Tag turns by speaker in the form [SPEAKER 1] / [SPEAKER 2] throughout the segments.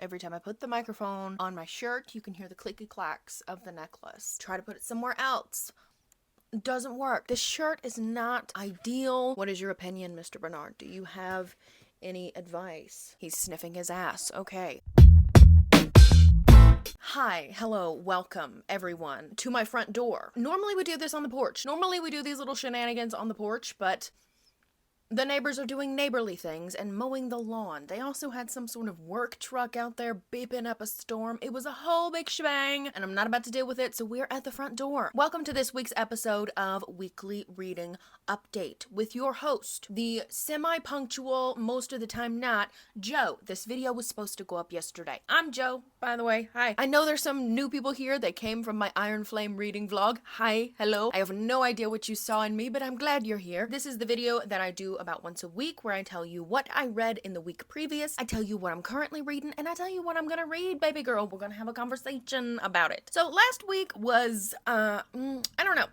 [SPEAKER 1] Every time I put the microphone on my shirt, you can hear the clicky clacks of the necklace. Try to put it somewhere else. It doesn't work. This shirt is not ideal. What is your opinion, Mr. Bernard? Do you have any advice? He's sniffing his ass. Okay. Hi, hello, welcome, everyone, to my front door. Normally we do this on the porch. Normally we do these little shenanigans on the porch, but the neighbors are doing neighborly things and mowing the lawn. They also had some sort of work truck out there beeping up a storm. It was a whole big shebang, and I'm not about to deal with it, so we're at the front door. Welcome to this week's episode of Weekly Reading Update with your host, the semi-punctual, most of the time not, Joe. This video was supposed to go up yesterday. I'm Joe, by the way. Hi. I know there's some new people here that came from my Iron Flame reading vlog. Hi, hello. I have no idea what you saw in me, but I'm glad you're here. This is the video that I do about once a week where I tell you what I read in the week previous, I tell you what I'm currently reading, and I tell you what I'm gonna read, baby girl. We're gonna have a conversation about it. So last week was, I don't know.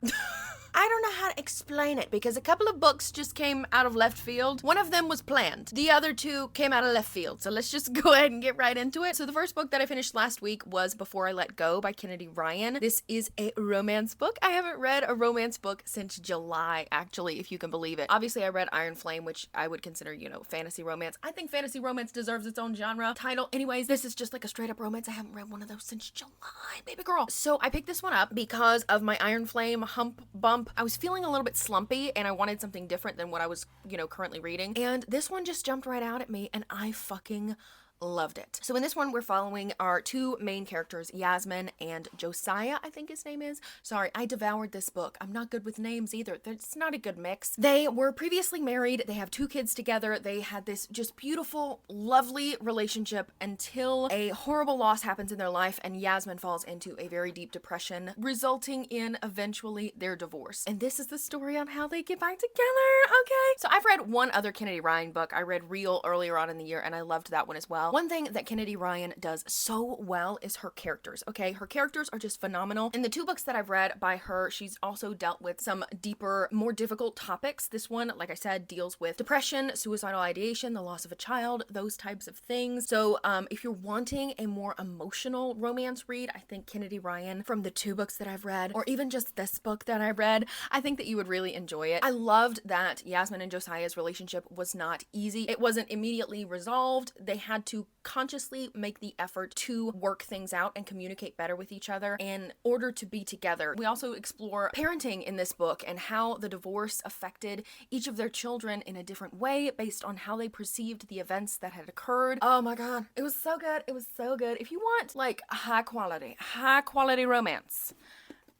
[SPEAKER 1] I don't know how to explain it because a couple of books just came out of left field. One of them was planned. The other two came out of left field. So let's just go ahead and get right into it. So the first book that I finished last week was Before I Let Go by Kennedy Ryan. This is a romance book. I haven't read a romance book since July, actually, if you can believe it. Obviously, I read Iron Flame, which I would consider, you know, fantasy romance. I think fantasy romance deserves its own genre title. Anyways, this is just like a straight up romance. I haven't read one of those since July, baby girl. So I picked this one up because of my Iron Flame hump bump. I was feeling a little bit slumpy and I wanted something different than what I was, you know, currently reading. And this one just jumped right out at me and I fucking loved it. So in this one, we're following our two main characters, Yasmin and Josiah, I think his name is. Sorry, I devoured this book. I'm not good with names either. It's not a good mix. They were previously married. They have two kids together. They had this just beautiful, lovely relationship until a horrible loss happens in their life and Yasmin falls into a very deep depression, resulting in eventually their divorce. And this is the story on how they get back together, okay? So I've read one other Kennedy Ryan book. I read Real earlier on in the year and I loved that one as well. One thing that Kennedy Ryan does so well is her characters, okay? Her characters are just phenomenal. In the two books that I've read by her, she's also dealt with some deeper, more difficult topics. This one, like I said, deals with depression, suicidal ideation, the loss of a child, those types of things. So if you're wanting a more emotional romance read, I think Kennedy Ryan from the two books that I've read, or even just this book that I read, I think that you would really enjoy it. I loved that Yasmin and Josiah's relationship was not easy. It wasn't immediately resolved. They had to consciously make the effort to work things out and communicate better with each other in order to be together. We also explore parenting in this book and how the divorce affected each of their children in a different way based on how they perceived the events that had occurred. Oh my god, it was so good. It was so good. If you want like high quality romance,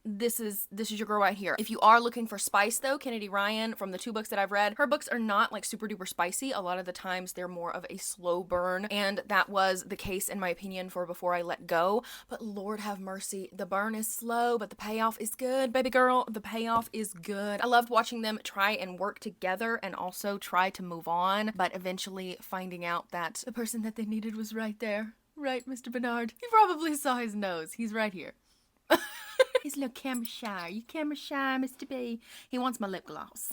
[SPEAKER 1] this is your girl right here. If you are looking for spice though, Kennedy Ryan from the two books that I've read, her books are not like super duper spicy. A lot of the times they're more of a slow burn, and that was the case in my opinion for Before I Let Go. But Lord have mercy, the burn is slow, but the payoff is good, baby girl. The payoff is good. I loved watching them try and work together and also try to move on, but eventually finding out that the person that they needed was right there. Right, Mr. Bernard? You probably saw his nose. He's right here. He's a little camera shy. Are you camera shy, Mr. B? He wants my lip gloss.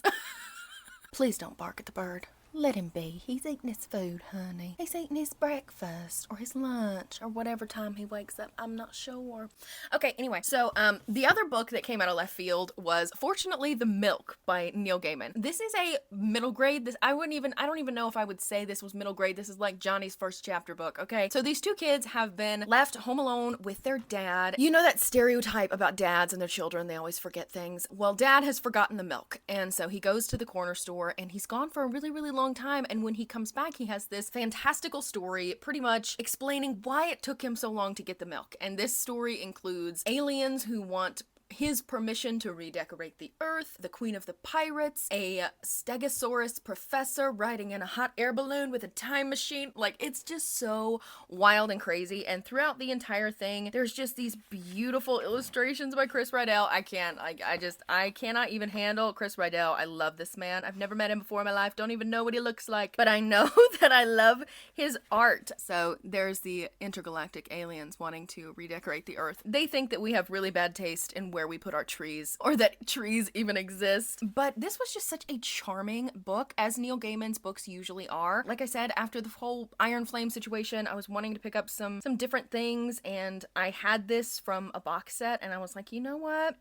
[SPEAKER 1] Please don't bark at the bird. Let him be. He's eating his food, honey. He's eating his breakfast or his lunch or whatever time he wakes up. I'm not sure. Okay, anyway. So, the other book that came out of left field was Fortunately the Milk by Neil Gaiman. This is a middle grade. I don't even know if I would say this was middle grade. This is like Johnny's first chapter book, okay? So these two kids have been left home alone with their dad. You know that stereotype about dads and their children, they always forget things. Well, dad has forgotten the milk. And so he goes to the corner store and he's gone for a really, really long time, and when he comes back he has this fantastical story pretty much explaining why it took him so long to get the milk. And this story includes aliens who want his permission to redecorate the earth, the queen of the pirates, a stegosaurus professor riding in a hot air balloon with a time machine. Like, it's just so wild and crazy. And throughout the entire thing, there's just these beautiful illustrations by Chris Riddell. I cannot even handle Chris Riddell. I love this man. I've never met him before in my life. Don't even know what he looks like, but I know that I love his art. So there's the intergalactic aliens wanting to redecorate the earth. They think that we have really bad taste in where where we put our trees, or that trees even exist. But this was just such a charming book, as Neil Gaiman's books usually are. Like I said, after the whole Iron Flame situation, I was wanting to pick up some different things, and I had this from a box set, and I was like, you know what?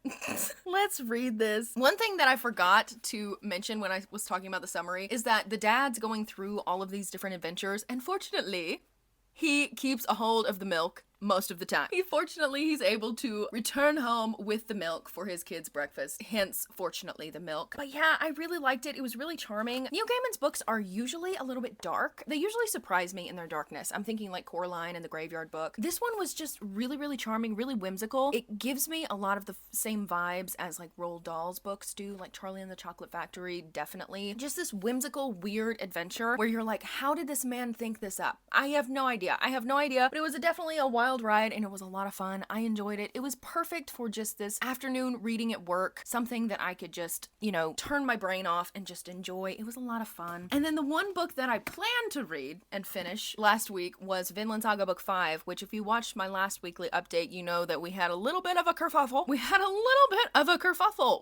[SPEAKER 1] Let's read this. One thing that I forgot to mention when I was talking about the summary is that the dad's going through all of these different adventures, and fortunately, he keeps a hold of the milk most of the time. Fortunately, he's able to return home with the milk for his kids' breakfast, hence, fortunately, the milk. But yeah, I really liked it. It was really charming. Neil Gaiman's books are usually a little bit dark. They usually surprise me in their darkness. I'm thinking like Coraline and the Graveyard Book. This one was just really, really charming, really whimsical. It gives me a lot of the same vibes as like Roald Dahl's books do, like Charlie and the Chocolate Factory, definitely. Just this whimsical, weird adventure where you're like, how did this man think this up? I have no idea. But it was definitely a wild ride, and it was a lot of fun. I enjoyed it. It was perfect for just this afternoon reading at work, something that I could just, turn my brain off and just enjoy. It was a lot of fun. And then the one book that I planned to read and finish last week was Vinland Saga Book 5, which if you watched my last weekly update, you know that we had a little bit of a kerfuffle.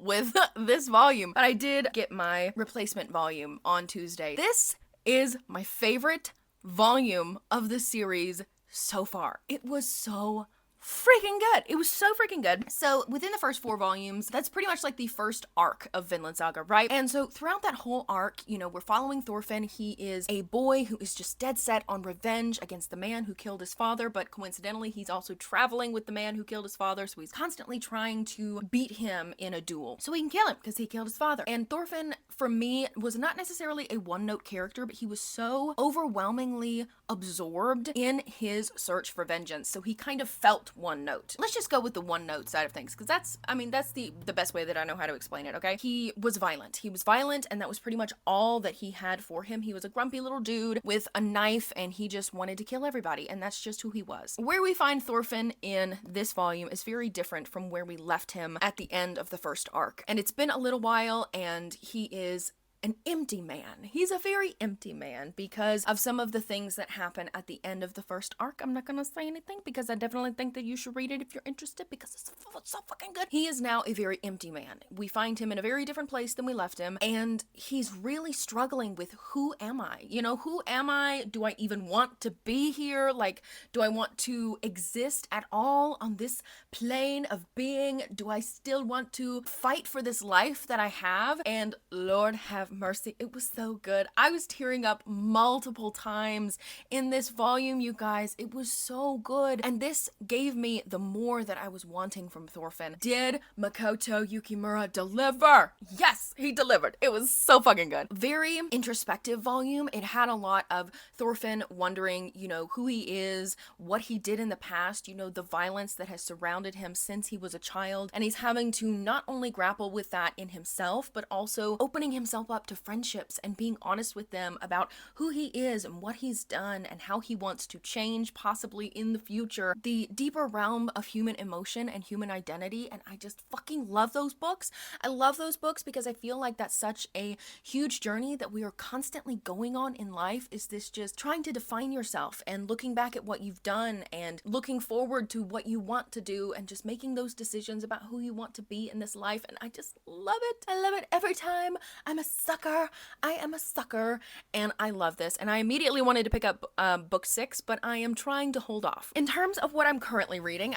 [SPEAKER 1] With this volume, but I did get my replacement volume on Tuesday. This is my favorite volume of the series so far. It was so freaking good. It was so freaking good. So within the first 4 volumes, that's pretty much like the first arc of Vinland Saga, right? And so throughout that whole arc, we're following Thorfinn. He is a boy who is just dead set on revenge against the man who killed his father, but coincidentally, he's also traveling with the man who killed his father, so he's constantly trying to beat him in a duel so he can kill him because he killed his father. And Thorfinn, for me, was not necessarily a one-note character, but he was so overwhelmingly absorbed in his search for vengeance, so he kind of felt one note. Let's just go with the one note side of things, because that's the best way that I know how to explain it, okay? He was violent, and that was pretty much all that he had for him. He was a grumpy little dude with a knife, and he just wanted to kill everybody, and that's just who he was. Where we find Thorfinn in this volume is very different from where we left him at the end of the first arc, and it's been a little while, and he is an empty man. He's a very empty man because of some of the things that happen at the end of the first arc. I'm not gonna say anything because I definitely think that you should read it if you're interested because it's so fucking good. He is now a very empty man. We find him in a very different place than we left him, and he's really struggling with, who am I? Who am I? Do I even want to be here? Like, do I want to exist at all on this plane of being? Do I still want to fight for this life that I have? And Lord have mercy, it was so good. I was tearing up multiple times in this volume, you guys. It was so good. And this gave me the more that I was wanting from Thorfinn. Did Makoto Yukimura deliver? Yes, he delivered. It was so fucking good. Very introspective volume. It had a lot of Thorfinn wondering, who he is, what he did in the past, the violence that has surrounded him since he was a child. And he's having to not only grapple with that in himself, but also opening himself up to friendships and being honest with them about who he is and what he's done and how he wants to change possibly in the future. The deeper realm of human emotion and human identity, and I just fucking love those books. I love those books because I feel like that's such a huge journey that we are constantly going on in life, is this just trying to define yourself and looking back at what you've done and looking forward to what you want to do and just making those decisions about who you want to be in this life. And I just love it. I love it every time. I'm a sucker. I am a sucker, and I love this. And I immediately wanted to pick up book 6, but I am trying to hold off. In terms of what I'm currently reading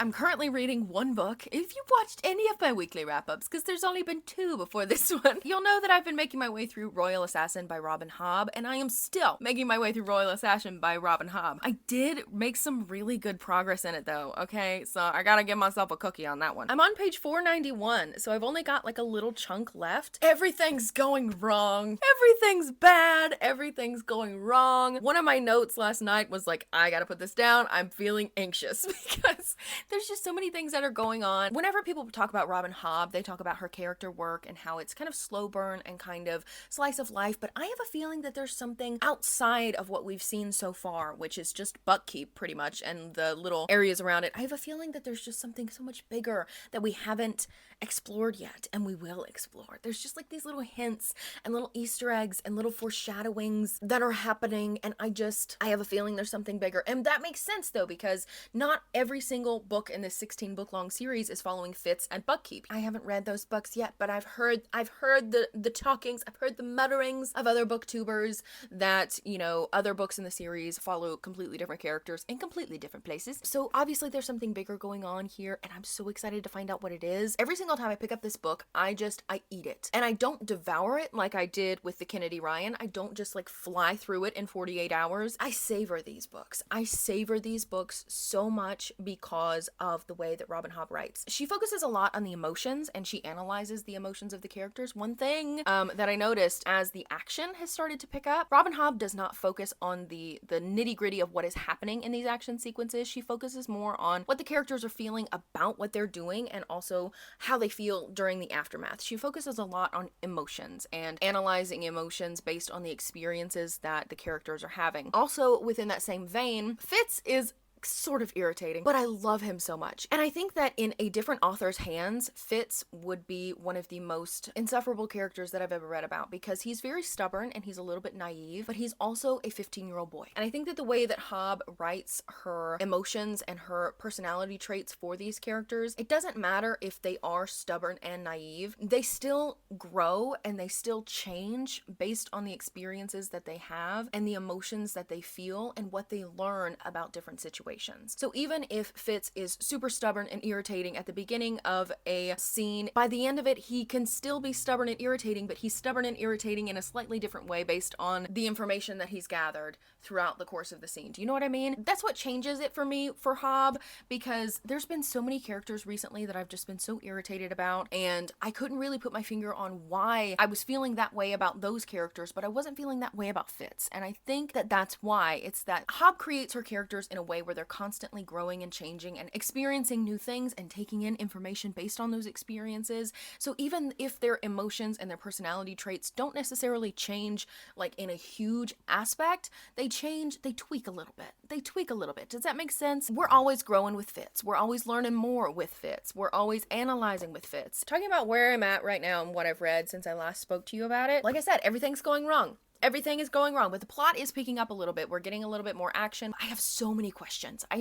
[SPEAKER 1] one book. If you've watched any of my weekly wrap-ups, because there's only been 2 before this one, you'll know that I've been making my way through Royal Assassin by Robin Hobb, and I am still making my way through Royal Assassin by Robin Hobb. I did make some really good progress in it though, okay? So I gotta give myself a cookie on that one. I'm on page 491, so I've only got like a little chunk left. Everything's going wrong. Everything's bad. Everything's going wrong. One of my notes last night was like, I gotta put this down. I'm feeling anxious because there's just so many things that are going on. Whenever people talk about Robin Hobb, they talk about her character work and how it's kind of slow burn and kind of slice of life, but I have a feeling that there's something outside of what we've seen so far, which is just Buckkeep pretty much and the little areas around it. I have a feeling that there's just something so much bigger that we haven't explored yet, and we will explore. There's just like these little hints and and little Easter eggs and little foreshadowings that are happening, and I have a feeling there's something bigger. And that makes sense though, because not every single book in this 16 book long series is following Fitz and Buckkeep. I haven't read those books yet, but I've heard the talkings, I've heard the mutterings of other booktubers that, you know, other books in the series follow completely different characters in completely different places. So obviously there's something bigger going on here, and I'm so excited to find out what it is. Every single time I pick up this book, I eat it. And I don't devour it like I did with the Kennedy Ryan. I don't just like fly through it in 48 hours. I savor these books. I savor these books so much because of the way that Robin Hobb writes. She focuses a lot on the emotions, and she analyzes the emotions of the characters. One thing that I noticed as the action has started to pick up, Robin Hobb does not focus on the nitty-gritty of what is happening in these action sequences. She focuses more on what the characters are feeling about what they're doing, and also how they feel during the aftermath. She focuses a lot on emotions and analyzing emotions based on the experiences that the characters are having. Also, within that same vein, Fitz is sort of irritating, but I love him so much. And I think that in a different author's hands, Fitz would be one of the most insufferable characters that I've ever read about, because he's very stubborn and he's a little bit naive, but he's also a 15-year-old boy. And I think that the way that Hobb writes her emotions and her personality traits for these characters, it doesn't matter if they are stubborn and naive, they still grow and they still change based on the experiences that they have and the emotions that they feel and what they learn about different situations. So even if Fitz is super stubborn and irritating at the beginning of a scene, by the end of it, he can still be stubborn and irritating, but he's stubborn and irritating in a slightly different way based on the information that he's gathered throughout the course of the scene. Do you know what I mean? That's what changes it for me for Hobb, because there's been so many characters recently that I've just been so irritated about, and I couldn't really put my finger on why I was feeling that way about those characters, but I wasn't feeling that way about Fitz. And I think that that's why. It's that Hobb creates her characters in a way where they're constantly growing and changing and experiencing new things and taking in information based on those experiences. So even if their emotions and their personality traits don't necessarily change like in a huge aspect, they tweak a little bit. Does that make sense? We're always growing with Fitz. We're always learning more with Fitz. We're always analyzing with Fitz. Talking about where I'm at right now and what I've read since I last spoke to you about it, like I said, everything's going wrong. Everything is going wrong, but the plot is picking up a little bit. We're getting a little bit more action. I have so many questions. I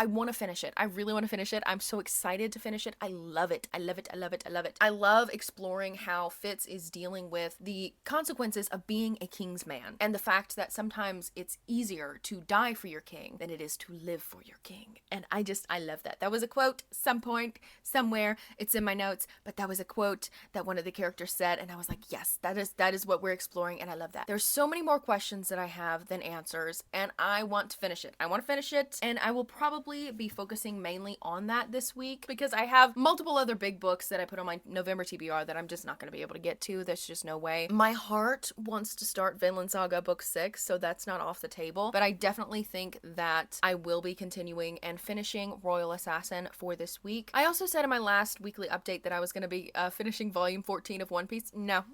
[SPEAKER 1] want to finish it. I really want to finish it. I'm so excited to finish it. I love it. I love exploring how Fitz is dealing with the consequences of being a king's man, and the fact that sometimes it's easier to die for your king than it is to live for your king. And I love that. That was a quote some point, somewhere. It's in my notes, but that was a quote that one of the characters said, and I was like, yes, that is what we're exploring. And I love that. There's so many more questions that I have than answers, and I want to finish it. And I will probably be focusing mainly on that this week, because I have multiple other big books that I put on my November TBR that I'm just not going to be able to get to. There's just no way. My heart wants to start Vinland Saga book 6, so that's not off the table, but I definitely think that I will be continuing and finishing Royal Assassin for this week. I also said in my last weekly update that I was going to be finishing volume 14 of One Piece. No.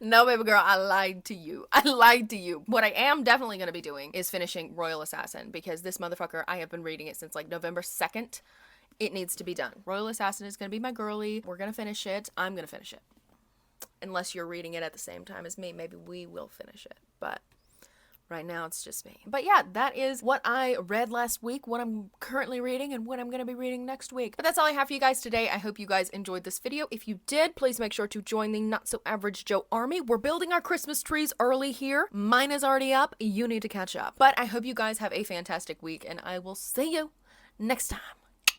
[SPEAKER 1] No, baby girl, I lied to you. What I am definitely going to be doing is finishing Royal Assassin, because this motherfucker, I have been reading it since like November 2nd. It needs to be done. Royal Assassin is going to be my girly. We're going to finish it. I'm going to finish it. Unless you're reading it at the same time as me, maybe we will finish it. But right now, it's just me. But yeah, that is what I read last week, what I'm currently reading, and what I'm going to be reading next week. But that's all I have for you guys today. I hope you guys enjoyed this video. If you did, please make sure to join the NotSoAverageJo army. We're building our Christmas trees early here. Mine is already up. You need to catch up. But I hope you guys have a fantastic week, and I will see you next time.